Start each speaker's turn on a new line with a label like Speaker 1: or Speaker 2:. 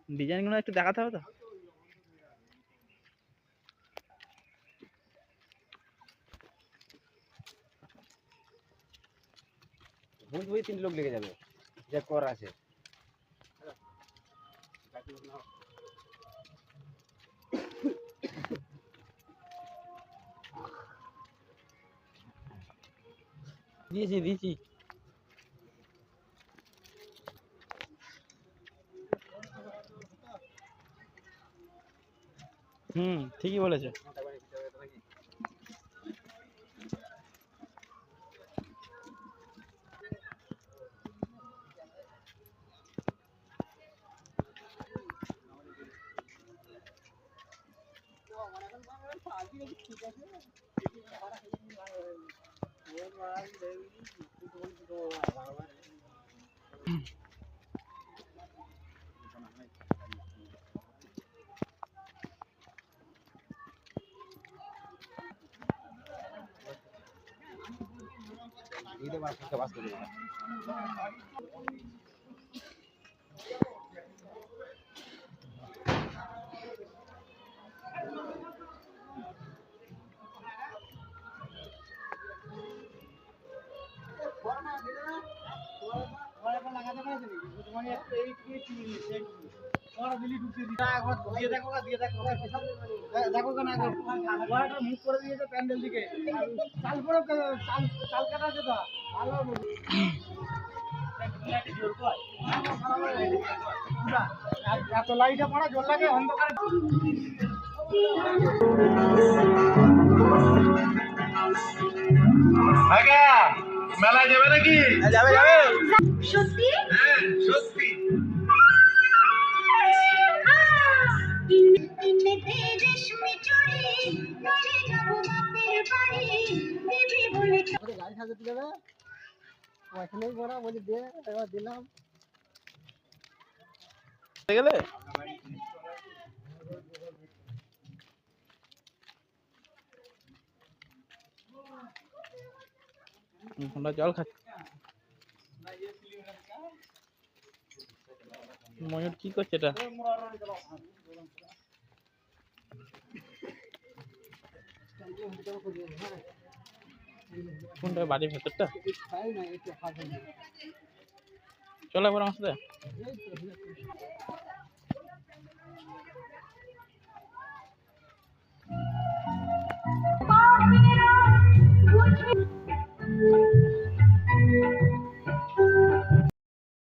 Speaker 1: ডিজাইনগুলো একটু দেখাতে হবে তো।
Speaker 2: দুই তিন লোক লেগে যাবে যে কর আছে।
Speaker 1: দিয়েছি ঠিকই বলেছে।
Speaker 2: এইটা বাস করে মুখ করে দিয়েছে প্যান্ডেল দিকে চাল করে চাল কাটা আছে তো এত লাইটে পড়া জোর লাগে অন্ধকারে। মেলায় যাবে নাকি?
Speaker 1: যাবে
Speaker 3: সত্যি?
Speaker 2: হ্যাঁ সত্যি।
Speaker 3: গাড়ি সাজাতে যাবে ওখানেই বড়া বলি দে এবার দিলাম
Speaker 1: গেলে জল খাচ্ছে। ময়ূর কি করছে এটা? কোনটা বাড়ির ভেতরটা? চলে একবার আমার সাথে।